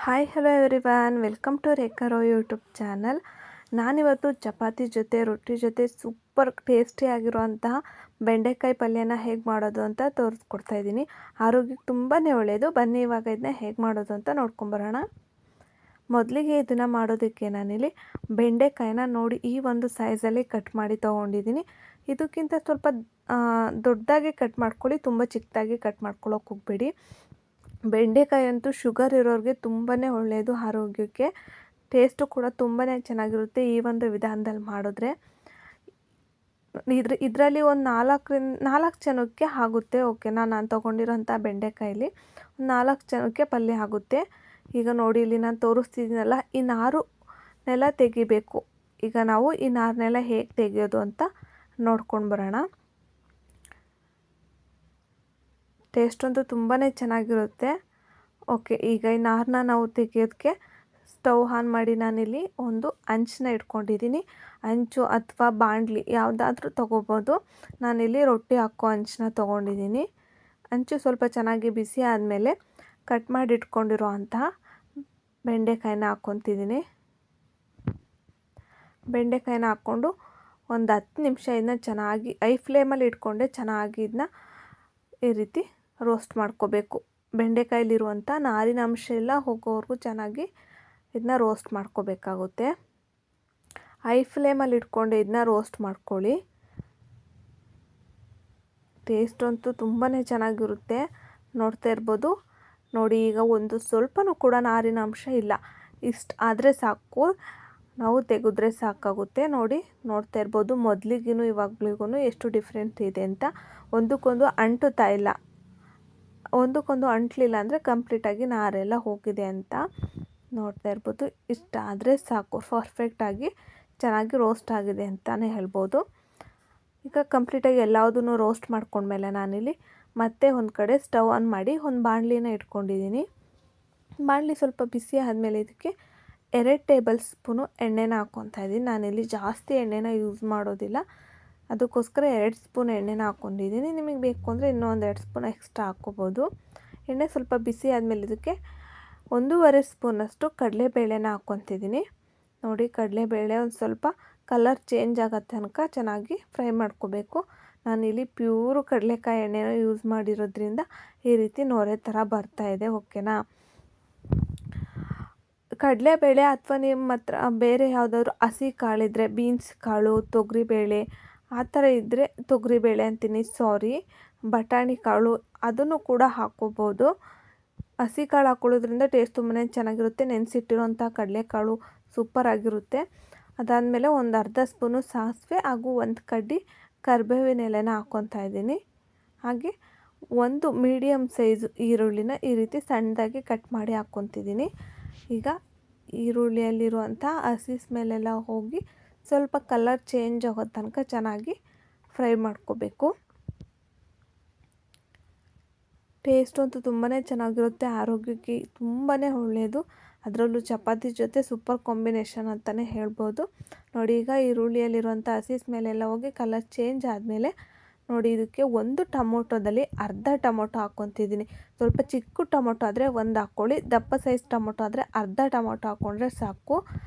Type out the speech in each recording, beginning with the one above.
Hi hello everyone, welcome to ರೇಖಾರೋ YouTube channel. ನಾನಿವತ್ತು ಚಪಾತಿ ಜೊತೆ ರೊಟ್ಟಿ ಜೊತೆ ಸೂಪರ್ ಟೇಸ್ಟಿಯಾಗಿರುವಂತಹ ಬೆಂಡೆಕಾಯಿ ಪಲ್ಯನ ಹೇಗೆ ಮಾಡೋದು ಅಂತ ತೋರಿಸ್ಕೊಡ್ತಾ ಇದ್ದೀನಿ. ಆರೋಗ್ಯಕ್ಕೆ ತುಂಬಾ ಒಳ್ಳೆಯದು. ಬನ್ನಿ ಇವಾಗ ಇದನ್ನ ಹೇಗೆ ಮಾಡೋದು ಅಂತ ನೋಡ್ಕೊಂಬರೋಣ. ಮೊದಲಿಗೆ ಇದನ್ನು ಮಾಡೋದಕ್ಕೆ ನಾನಿಲ್ಲಿ ಬೆಂಡೆಕಾಯಿನ ನೋಡಿ ಈ ಒಂದು ಸೈಜಲ್ಲಿ ಕಟ್ ಮಾಡಿ ತೊಗೊಂಡಿದ್ದೀನಿ. ಇದಕ್ಕಿಂತ ಸ್ವಲ್ಪ ದೊಡ್ಡದಾಗಿ ಕಟ್ ಮಾಡ್ಕೊಳ್ಳಿ, ತುಂಬ ಚಿಕ್ಕದಾಗಿ ಕಟ್ ಮಾಡ್ಕೊಳ್ಳೋಕೆ ಹೋಗಬೇಡಿ. ಬೆಂಡೆಕಾಯಿ ಅಂತೂ ಶುಗರ್ ಇರೋರಿಗೆ ತುಂಬಾ ಒಳ್ಳೆಯದು, ಆರೋಗ್ಯಕ್ಕೆ. ಟೇಸ್ಟು ಕೂಡ ತುಂಬಾ ಚೆನ್ನಾಗಿರುತ್ತೆ ಈ ಒಂದು ವಿಧಾನದಲ್ಲಿ ಮಾಡಿದ್ರೆ. ಇದರಲ್ಲಿ ಒಂದು 4 ಜನಕ್ಕೆ ಆಗುತ್ತೆ. ಓಕೆನಾ, ನಾನು ತೊಗೊಂಡಿರೋಂಥ ಬೆಂಡೆಕಾಯಲ್ಲಿ 4 ಜನಕ್ಕೆ ಪಲ್ಯ ಆಗುತ್ತೆ. ಈಗ ನೋಡಿ, ಇಲ್ಲಿ ನಾನು ತೋರಿಸ್ತಿದ್ದೀನಲ್ಲ, ಈ ನಾರನ್ನೆಲ್ಲ ತೆಗಿಬೇಕು. ಈಗ ನಾವು ಈ ನಾರನ್ನೆಲ್ಲ ಹೇಗೆ ತೆಗೆಯೋದು ಅಂತ ನೋಡ್ಕೊಂಡು ಬರೋಣ. ಟೇಸ್ಟ್ ಅಂತೂ ತುಂಬಾ ಚೆನ್ನಾಗಿರುತ್ತೆ. ಓಕೆ, ಈಗ ಈ ನಾರನ್ನ ನಾವು ತೆಗೆಯೋದಕ್ಕೆ ಸ್ಟವ್ ಆನ್ ಮಾಡಿ ನಾನಿಲ್ಲಿ ಒಂದು ಹಂಚನ್ನ ಇಟ್ಕೊಂಡಿದ್ದೀನಿ. ಹಂಚು ಅಥವಾ ಬಾಣಲಿ ಯಾವುದಾದ್ರೂ ತೊಗೋಬೋದು. ನಾನಿಲ್ಲಿ ರೊಟ್ಟಿ ಹಾಕೋ ಹಂಚನ್ನ ತೊಗೊಂಡಿದ್ದೀನಿ. ಹಂಚು ಸ್ವಲ್ಪ ಚೆನ್ನಾಗಿ ಬಿಸಿ ಆದಮೇಲೆ ಕಟ್ ಮಾಡಿ ಇಟ್ಕೊಂಡಿರೋ ಅಂತಹ ಬೆಂಡೆಕಾಯಿನ ಹಾಕ್ಕೊತಿದ್ದೀನಿ. ಬೆಂಡೆಕಾಯಿನ ಹಾಕ್ಕೊಂಡು ಒಂದು 10 ನಿಮಿಷ ಇದನ್ನ ಚೆನ್ನಾಗಿ ಐ ಫ್ಲೇಮಲ್ಲಿ ಇಟ್ಕೊಂಡೆ ಚೆನ್ನಾಗಿ ಇದನ್ನ ಈ ರೀತಿ ರೋಸ್ಟ್ ಮಾಡ್ಕೋಬೇಕು. ಬೆಂಡೆಕಾಯಲ್ಲಿರುವಂಥ ನಾರಿನ ಅಂಶ ಎಲ್ಲ ಹೋಗೋವರೆಗೂ ಚೆನ್ನಾಗಿ ಇದನ್ನ ರೋಸ್ಟ್ ಮಾಡ್ಕೋಬೇಕಾಗುತ್ತೆ. ಐ ಫ್ಲೇಮಲ್ಲಿ ಇಟ್ಕೊಂಡು ಇದನ್ನ ರೋಸ್ಟ್ ಮಾಡ್ಕೊಳ್ಳಿ. ಟೇಸ್ಟ್ ಅಂತೂ ತುಂಬಾ ಚೆನ್ನಾಗಿರುತ್ತೆ. ನೋಡ್ತಾ ಇರ್ಬೋದು ನೋಡಿ, ಈಗ ಒಂದು ಸ್ವಲ್ಪನೂ ಕೂಡ ನಾರಿನ ಅಂಶ ಇಲ್ಲ. ಇಷ್ಟು ಆದರೆ ಸಾಕು, ನಾವು ತೆಗೆದ್ರೆ ಸಾಕಾಗುತ್ತೆ. ನೋಡ್ತಾ ಇರ್ಬೋದು ಮೊದಲಿಗೂ ಇವಾಗ್ಲಿಗೂ ಎಷ್ಟು ಡಿಫ್ರೆಂಟ್ ಇದೆ ಅಂತ. ಒಂದಕ್ಕೊಂದು ಅಂಟುತ್ತಾ ಇಲ್ಲ. ಒಂದಕ್ಕೊಂದು ಅಂಟಲಿಲ್ಲ ಅಂದರೆ ಕಂಪ್ಲೀಟಾಗಿ ನಾರೆಲ್ಲ ಹೋಗಿದೆ ಅಂತ. ನೋಡ್ತಾ ಇರ್ಬೋದು, ಇಷ್ಟಾದರೆ ಸಾಕು, ಪರ್ಫೆಕ್ಟಾಗಿ ಚೆನ್ನಾಗಿ ರೋಸ್ಟ್ ಆಗಿದೆ ಅಂತಲೇ ಹೇಳ್ಬೋದು. ಈಗ ಕಂಪ್ಲೀಟಾಗಿ ಎಲ್ಲದನ್ನು ರೋಸ್ಟ್ ಮಾಡ್ಕೊಂಡ್ಮೇಲೆ ನಾನಿಲ್ಲಿ ಮತ್ತೆ ಒಂದು ಕಡೆ ಸ್ಟವ್ ಆನ್ ಮಾಡಿ ಒಂದು ಬಾಣಲಿನ ಇಟ್ಕೊಂಡಿದ್ದೀನಿ. ಬಾಣಲಿ ಸ್ವಲ್ಪ ಬಿಸಿ ಆದಮೇಲೆ ಇದಕ್ಕೆ 2 ಟೇಬಲ್ ಸ್ಪೂನು ಎಣ್ಣೆನ ಹಾಕ್ಕೊತಾ ಇದ್ದೀನಿ. ನಾನಿಲ್ಲಿ ಜಾಸ್ತಿ ಎಣ್ಣೆನ ಯೂಸ್ ಮಾಡೋದಿಲ್ಲ, ಅದಕ್ಕೋಸ್ಕರ 2 ಸ್ಪೂನ್ ಎಣ್ಣೆನ ಹಾಕ್ಕೊಂಡಿದ್ದೀನಿ. ನಿಮಗೆ ಬೇಕು ಅಂದರೆ ಇನ್ನೊಂದು 2 ಸ್ಪೂನ್ ಎಕ್ಸ್ಟ್ರಾ ಹಾಕ್ಕೋಬೋದು. ಎಣ್ಣೆ ಸ್ವಲ್ಪ ಬಿಸಿ ಆದಮೇಲೆ ಇದಕ್ಕೆ 1.5 ಸ್ಪೂನಷ್ಟು ಕಡಲೆಬೇಳೆನ ಹಾಕ್ಕೊತಿದ್ದೀನಿ. ನೋಡಿ, ಕಡಲೆಬೇಳೆ ಒಂದು ಸ್ವಲ್ಪ ಕಲರ್ ಚೇಂಜ್ ಆಗೋ ತನಕ ಚೆನ್ನಾಗಿ ಫ್ರೈ ಮಾಡ್ಕೋಬೇಕು. ನಾನಿಲ್ಲಿ ಪ್ಯೂರು ಕಡಲೆಕಾಯಿ ಎಣ್ಣೆನ ಯೂಸ್ ಮಾಡಿರೋದ್ರಿಂದ ಈ ರೀತಿ ನೊರೆ ಥರ ಬರ್ತಾಯಿದೆ. ಓಕೆನಾ, ಕಡಲೆಬೇಳೆ ಅಥವಾ ನಿಮ್ಮ ಹತ್ರ ಬೇರೆ ಯಾವುದಾದ್ರು ಹಸಿ ಕಾಳಿದ್ರೆ ಬೀನ್ಸ್ ಕಾಳು, ತೊಗರಿಬೇಳೆ ಆ ಥರ ಇದ್ದರೆ, ತೊಗರಿಬೇಳೆ ಅಂತೀನಿ ಸಾರಿ, ಬಟಾಣಿ ಕಾಳು ಅದನ್ನು ಕೂಡ ಹಾಕ್ಕೋಬೋದು. ಹಸಿ ಕಾಳು ಹಾಕ್ಕೊಳ್ಳೋದ್ರಿಂದ ಟೇಸ್ಟ್ ತುಂಬಾ ಚೆನ್ನಾಗಿರುತ್ತೆ. ನೆನೆಸಿಟ್ಟಿರೋಂಥ ಕಡಲೆಕಾಳು ಸೂಪರಾಗಿರುತ್ತೆ. ಅದಾದಮೇಲೆ ಒಂದು ಅರ್ಧ ಸ್ಪೂನು ಸಾಸಿವೆ ಹಾಗೂ 1 ಕಡ್ಡಿ ಕರಿಬೇವಿನ ಎಲೆನ ಹಾಕ್ಕೊತಾ ಇದ್ದೀನಿ. ಹಾಗೆ ಒಂದು ಮೀಡಿಯಮ್ ಸೈಜು ಈರುಳ್ಳಿನ ಈ ರೀತಿ ಸಣ್ಣದಾಗಿ ಕಟ್ ಮಾಡಿ ಹಾಕ್ಕೊತಿದ್ದೀನಿ. ಈಗ ಈರುಳ್ಳಿಯಲ್ಲಿರುವಂಥ ಹಸಿ ಸ್ಮೆಲ್ಲೆಲ್ಲ ಹೋಗಿ ಸ್ವಲ್ಪ ಕಲರ್ ಚೇಂಜ್ ಆಗೋ ತನಕ ಚೆನ್ನಾಗಿ ಫ್ರೈ ಮಾಡ್ಕೋಬೇಕು. ಟೇಸ್ಟ್ ಅಂತೂ ತುಂಬಾ ಚೆನ್ನಾಗಿರುತ್ತೆ, ಆರೋಗ್ಯಕ್ಕೆ ತುಂಬಾ ಒಳ್ಳೆಯದು. ಅದರಲ್ಲೂ ಚಪಾತಿ ಜೊತೆ ಸೂಪರ್ ಕಾಂಬಿನೇಷನ್ ಅಂತಲೇ ಹೇಳ್ಬೋದು. ನೋಡಿ, ಈಗ ಈರುಳ್ಳಿಯಲ್ಲಿರುವಂಥ ಹಸಿ ಸ್ಮೆಲ್ಲೆಲ್ಲ ಹೋಗಿ ಕಲರ್ ಚೇಂಜ್ ಆದಮೇಲೆ ನೋಡಿ, ಇದಕ್ಕೆ ಒಂದು ಟೊಮೊಟೊದಲ್ಲಿ ಅರ್ಧ ಟೊಮೊಟೊ ಹಾಕ್ಕೊತಿದ್ದೀನಿ. ಸ್ವಲ್ಪ ಚಿಕ್ಕ ಟೊಮೊಟೊ ಆದರೆ 1 ಹಾಕ್ಕೊಳ್ಳಿ, ದಪ್ಪ ಸೈಜ್ ಟೊಮೊಟೊ ಆದರೆ ಅರ್ಧ ಟೊಮೊಟೊ ಹಾಕ್ಕೊಂಡ್ರೆ ಸಾಕು.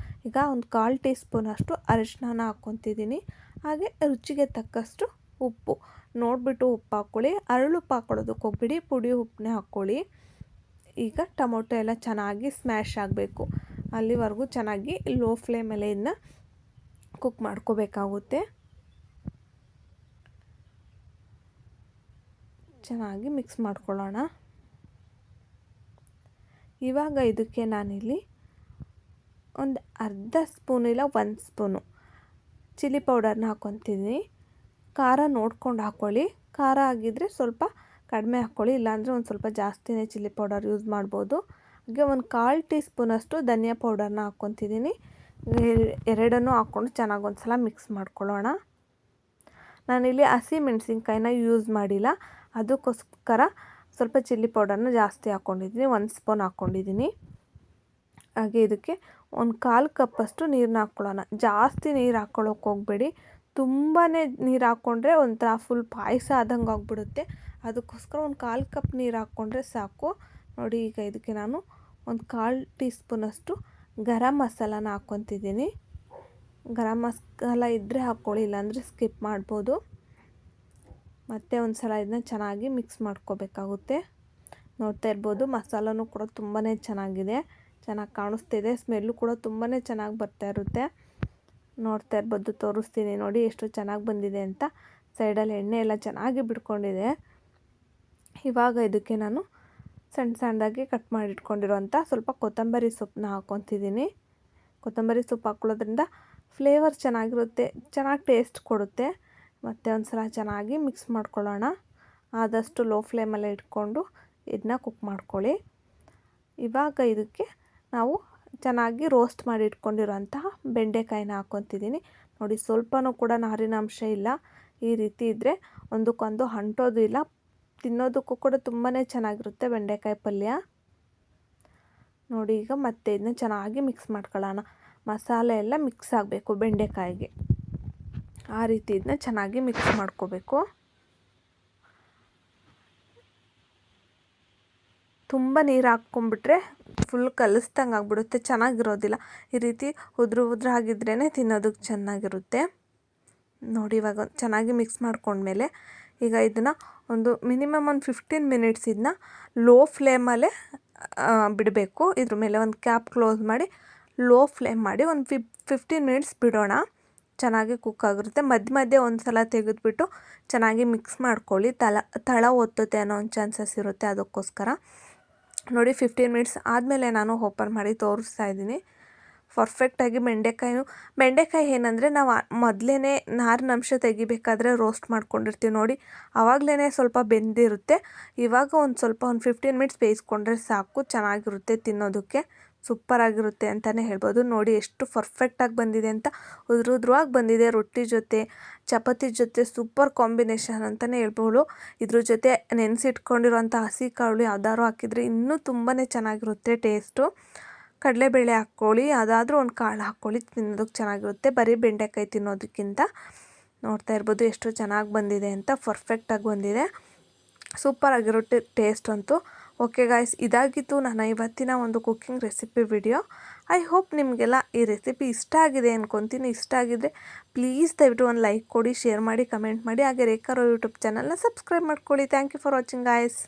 ಈಗ ಒಂದು 1/4 ಟೀ ಸ್ಪೂನಷ್ಟು ಅರಿಶಿನ ಹಾಕ್ಕೊತಿದ್ದೀನಿ. ಹಾಗೆ ರುಚಿಗೆ ತಕ್ಕಷ್ಟು ಉಪ್ಪು ನೋಡಿಬಿಟ್ಟು ಉಪ್ಪು ಹಾಕ್ಕೊಳ್ಳಿ. ಅರಳುಪ್ಪು ಹಾಕ್ಕೊಳ್ಳೋದಕ್ಕೆ ಹೋಗ್ಬಿಡಿ, ಪುಡಿ ಉಪ್ಪನ್ನೇ ಹಾಕ್ಕೊಳ್ಳಿ. ಈಗ ಟೊಮೊಟೊ ಎಲ್ಲ ಚೆನ್ನಾಗಿ ಸ್ಮ್ಯಾಶ್ ಆಗಬೇಕು. ಅಲ್ಲಿವರೆಗೂ ಚೆನ್ನಾಗಿ ಲೋ ಫ್ಲೇಮಲ್ಲೇ ಇದನ್ನ ಕುಕ್ ಮಾಡ್ಕೋಬೇಕಾಗುತ್ತೆ. ಚೆನ್ನಾಗಿ ಮಿಕ್ಸ್ ಮಾಡ್ಕೊಳ್ಳೋಣ. ಇವಾಗ ಇದಕ್ಕೆ ನಾನಿಲ್ಲಿ ಒಂದು ಅರ್ಧ ಸ್ಪೂನ್ ಇಲ್ಲ 1 ಸ್ಪೂನು ಚಿಲ್ಲಿ ಪೌಡರ್ನ ಹಾಕ್ಕೊತಿದ್ದೀನಿ. ಖಾರ ನೋಡ್ಕೊಂಡು ಹಾಕ್ಕೊಳ್ಳಿ. ಖಾರ ಆಗಿದ್ದರೆ ಸ್ವಲ್ಪ ಕಡಿಮೆ ಹಾಕ್ಕೊಳ್ಳಿ, ಇಲ್ಲಾಂದರೆ ಒಂದು ಸ್ವಲ್ಪ ಜಾಸ್ತಿನೇ ಚಿಲ್ಲಿ ಪೌಡರ್ ಯೂಸ್ ಮಾಡ್ಬೋದು. ಹಾಗೆ ಒಂದು 1/4 ಟೀ ಸ್ಪೂನಷ್ಟು ಧನಿಯಾ ಪೌಡರ್ನ ಹಾಕ್ಕೊತಿದ್ದೀನಿ. ಎರಡನ್ನೂ ಹಾಕ್ಕೊಂಡು ಚೆನ್ನಾಗಿ ಒಂದು ಸಲ ಮಿಕ್ಸ್ ಮಾಡ್ಕೊಳ್ಳೋಣ. ನಾನಿಲ್ಲಿ ಹಸಿ ಮೆಣಸಿನ್ಕಾಯಿನ ಯೂಸ್ ಮಾಡಿಲ್ಲ, ಅದಕ್ಕೋಸ್ಕರ ಸ್ವಲ್ಪ ಚಿಲ್ಲಿ ಪೌಡರ್ನ ಜಾಸ್ತಿ ಹಾಕ್ಕೊಂಡಿದ್ದೀನಿ. 1 ಸ್ಪೂನ್ ಹಾಕ್ಕೊಂಡಿದ್ದೀನಿ. ಹಾಗೆ ಇದಕ್ಕೆ ಒಂದು 1/4 ಕಪ್ಪಷ್ಟು ನೀರನ್ನ ಹಾಕ್ಕೊಳ್ಳೋಣ. ಜಾಸ್ತಿ ನೀರು ಹಾಕ್ಕೊಳ್ಳೋಕೆ ಹೋಗಬೇಡಿ, ತುಂಬಾ ನೀರು ಹಾಕ್ಕೊಂಡ್ರೆ ಒಂಥರ ಫುಲ್ ಪಾಯಸ ಆದಂಗೆ ಆಗಿಬಿಡುತ್ತೆ. ಅದಕ್ಕೋಸ್ಕರ ಒಂದು 1/4 ಕಪ್ ನೀರು ಹಾಕ್ಕೊಂಡ್ರೆ ಸಾಕು. ನೋಡಿ, ಈಗ ಇದಕ್ಕೆ ನಾನು ಒಂದು 1/4 ಟೀ ಸ್ಪೂನಷ್ಟು ಗರಂ ಮಸಾಲಾನ ಹಾಕ್ಕೊತಿದ್ದೀನಿ. ಗರಂ ಮಸಾಲ ಇದ್ದರೆ ಹಾಕ್ಕೊಳ್ಳಿ, ಇಲ್ಲಾಂದರೆ ಸ್ಕಿಪ್ ಮಾಡ್ಬೋದು. ಮತ್ತು ಒಂದು ಸಲ ಇದನ್ನ ಚೆನ್ನಾಗಿ ಮಿಕ್ಸ್ ಮಾಡ್ಕೋಬೇಕಾಗುತ್ತೆ. ನೋಡ್ತಾ ಇರ್ಬೋದು ಮಸಾಲನೂ ಕೂಡ ತುಂಬಾ ಚೆನ್ನಾಗಿದೆ, ಚೆನ್ನಾಗಿ ಕಾಣಿಸ್ತಿದೆ. ಸ್ಮೆಲ್ಲು ಕೂಡ ತುಂಬಾ ಚೆನ್ನಾಗಿ ಬರ್ತಾ ಇರುತ್ತೆ. ನೋಡ್ತಾ ಇರ್ಬೋದು, ತೋರಿಸ್ತೀನಿ ನೋಡಿ ಎಷ್ಟು ಚೆನ್ನಾಗಿ ಬಂದಿದೆ ಅಂತ. ಸೈಡಲ್ಲಿ ಎಣ್ಣೆ ಎಲ್ಲ ಚೆನ್ನಾಗಿ ಬಿಡ್ಕೊಂಡಿದೆ. ಇವಾಗ ಇದಕ್ಕೆ ನಾನು ಸಣ್ಣ ಸಣ್ಣದಾಗಿ ಕಟ್ ಮಾಡಿಟ್ಕೊಂಡಿರೋಂಥ ಸ್ವಲ್ಪ ಕೊತ್ತಂಬರಿ ಸೊಪ್ಪನ್ನ ಹಾಕ್ಕೊತಿದ್ದೀನಿ. ಕೊತ್ತಂಬರಿ ಸೊಪ್ಪು ಹಾಕ್ಕೊಳ್ಳೋದ್ರಿಂದ ಫ್ಲೇವರ್ ಚೆನ್ನಾಗಿರುತ್ತೆ, ಚೆನ್ನಾಗಿ ಟೇಸ್ಟ್ ಕೊಡುತ್ತೆ. ಮತ್ತು ಒಂದು ಸಲ ಚೆನ್ನಾಗಿ ಮಿಕ್ಸ್ ಮಾಡ್ಕೊಳ್ಳೋಣ. ಆದಷ್ಟು ಲೋ ಫ್ಲೇಮಲ್ಲೇ ಇಟ್ಕೊಂಡು ಇದನ್ನ ಕುಕ್ ಮಾಡ್ಕೊಳ್ಳಿ. ಇವಾಗ ಇದಕ್ಕೆ ನಾವು ಚೆನ್ನಾಗಿ ರೋಸ್ಟ್ ಮಾಡಿ ಇಟ್ಕೊಂಡಿರೋಂತಹ ಬೆಂಡೆಕಾಯಿನ ಹಾಕ್ಕೊತಿದ್ದೀನಿ. ನೋಡಿ ಸ್ವಲ್ಪನೂ ಕೂಡ ನಾರಿನಾಂಶ ಇಲ್ಲ. ಈ ರೀತಿ ಇದ್ದರೆ ಒಂದಕ್ಕೊಂದು ಅಂಟೋದು ಇಲ್ಲ, ತಿನ್ನೋದಕ್ಕೂ ಕೂಡ ತುಂಬಾ ಚೆನ್ನಾಗಿರುತ್ತೆ ಬೆಂಡೆಕಾಯಿ ಪಲ್ಯ. ನೋಡಿ ಈಗ ಮತ್ತೆ ಇದನ್ನ ಚೆನ್ನಾಗಿ ಮಿಕ್ಸ್ ಮಾಡ್ಕೊಳ್ಳೋಣ. ಮಸಾಲೆ ಎಲ್ಲ ಮಿಕ್ಸ್ ಆಗಬೇಕು ಬೆಂಡೆಕಾಯಿಗೆ, ಆ ರೀತಿ ಇದನ್ನ ಚೆನ್ನಾಗಿ ಮಿಕ್ಸ್ ಮಾಡ್ಕೋಬೇಕು. ತುಂಬ ನೀರು ಹಾಕ್ಕೊಂಬಿಟ್ರೆ ಫುಲ್ ಕಲಿಸ್ದಂಗೆ ಆಗಿಬಿಡುತ್ತೆ, ಚೆನ್ನಾಗಿರೋದಿಲ್ಲ. ಈ ರೀತಿ ಉದುರು ಆಗಿದ್ರೇ ತಿನ್ನೋದಕ್ಕೆ ಚೆನ್ನಾಗಿರುತ್ತೆ. ನೋಡಿ ಇವಾಗ ಚೆನ್ನಾಗಿ ಮಿಕ್ಸ್ ಮಾಡ್ಕೊಂಡ್ಮೇಲೆ ಈಗ ಇದನ್ನು ಒಂದು ಮಿನಿಮಮ್ ಒಂದು 15 ಮಿನಿಟ್ಸ್ ಇದನ್ನ ಲೋ ಫ್ಲೇಮಲ್ಲೇ ಬಿಡಬೇಕು. ಇದ್ರ ಮೇಲೆ ಒಂದು ಕ್ಯಾಪ್ ಕ್ಲೋಸ್ ಮಾಡಿ ಲೋ ಫ್ಲೇಮ್ ಮಾಡಿ ಒಂದು 15 ಮಿನಿಟ್ಸ್ ಬಿಡೋಣ. ಚೆನ್ನಾಗಿ ಕುಕ್ ಆಗಿರುತ್ತೆ. ಮಧ್ಯೆ ಮಧ್ಯೆ ಒಂದು ಸಲ ತೆಗೆದುಬಿಟ್ಟು ಚೆನ್ನಾಗಿ ಮಿಕ್ಸ್ ಮಾಡ್ಕೊಳ್ಳಿ. ತಳ ಒತ್ತುತ್ತೆ ಅನ್ನೋ ಒಂದು ಚಾನ್ಸಸ್ ಇರುತ್ತೆ, ಅದಕ್ಕೋಸ್ಕರ. ನೋಡಿ 15 ಮಿನಿಟ್ಸ್ ಆದಮೇಲೆ ನಾನು ಓಪನ್ ಮಾಡಿ ತೋರಿಸ್ತಾ ಇದ್ದೀನಿ. ಪರ್ಫೆಕ್ಟಾಗಿ ಬೆಂಡೆಕಾಯಿ ಏನಂದರೆ ನಾವು ಮೊದಲೇ ನಾರಿನಂಶ ತೆಗಿಬೇಕಾದ್ರೆ ರೋಸ್ಟ್ ಮಾಡ್ಕೊಂಡಿರ್ತೀವಿ ನೋಡಿ, ಆವಾಗಲೇ ಸ್ವಲ್ಪ ಬೆಂದಿರುತ್ತೆ. ಇವಾಗ ಒಂದು 15 ಮಿನಿಟ್ಸ್ ಬೇಯಿಸ್ಕೊಂಡ್ರೆ ಸಾಕು, ಚೆನ್ನಾಗಿರುತ್ತೆ ತಿನ್ನೋದಕ್ಕೆ. ಸೂಪರಾಗಿರುತ್ತೆ ಅಂತಲೇ ಹೇಳ್ಬೋದು. ನೋಡಿ ಎಷ್ಟು ಪರ್ಫೆಕ್ಟಾಗಿ ಬಂದಿದೆ ಅಂತ, ಉದುರುದ್ರವಾಗಿ ಬಂದಿದೆ. ರೊಟ್ಟಿ ಜೊತೆ, ಚಪಾತಿ ಜೊತೆ ಸೂಪರ್ ಕಾಂಬಿನೇಷನ್ ಅಂತಲೇ ಹೇಳ್ಬೋದು. ಇದ್ರ ಜೊತೆ ನೆನೆಸಿಟ್ಕೊಂಡಿರೋಂಥ ಹಸಿ ಕಾಳು ಯಾವ್ದಾದ್ರು ಹಾಕಿದರೆ ಇನ್ನೂ ತುಂಬಾ ಚೆನ್ನಾಗಿರುತ್ತೆ ಟೇಸ್ಟು. ಕಡಲೆಬೇಳೆ ಹಾಕ್ಕೊಳ್ಳಿ, ಅದಾದರೂ ಒಂದು ಕಾಳು ಹಾಕ್ಕೊಳ್ಳಿ, ತಿನ್ನೋದಕ್ಕೆ ಚೆನ್ನಾಗಿರುತ್ತೆ ಬರೀ ಬೆಂಡೆಕಾಯಿ ತಿನ್ನೋದಕ್ಕಿಂತ. ನೋಡ್ತಾ ಇರ್ಬೋದು ಎಷ್ಟು ಚೆನ್ನಾಗಿ ಬಂದಿದೆ ಅಂತ, ಪರ್ಫೆಕ್ಟಾಗಿ ಬಂದಿದೆ. ಸೂಪರಾಗಿರುತ್ತೆ ಟೇಸ್ಟ್ ಅಂತೂ. ಓಕೆ ಗಾಯ್ಸ್, ಇದಾಗಿತ್ತು ನನ್ನ ಇವತ್ತಿನ ಒಂದು cooking recipe video. I hope ನಿಮಗೆಲ್ಲ ಈ ರೆಸಿಪಿ ಇಷ್ಟ ಆಗಿದೆ ಅಂದ್ಕೊತೀನಿ. ಇಷ್ಟ ಆಗಿದ್ದರೆ ಪ್ಲೀಸ್ ದಯವಿಟ್ಟು ಒಂದು ಲೈಕ್ ಕೊಡಿ, ಶೇರ್ ಮಾಡಿ, ಕಮೆಂಟ್ ಮಾಡಿ. ಹಾಗೆ ರೇಖಾ ಯೂಟ್ಯೂಬ್ ಚಾನಲ್ನ ಸಬ್ಸ್ಕ್ರೈಬ್ ಮಾಡ್ಕೊಳ್ಳಿ. Thank you for watching guys.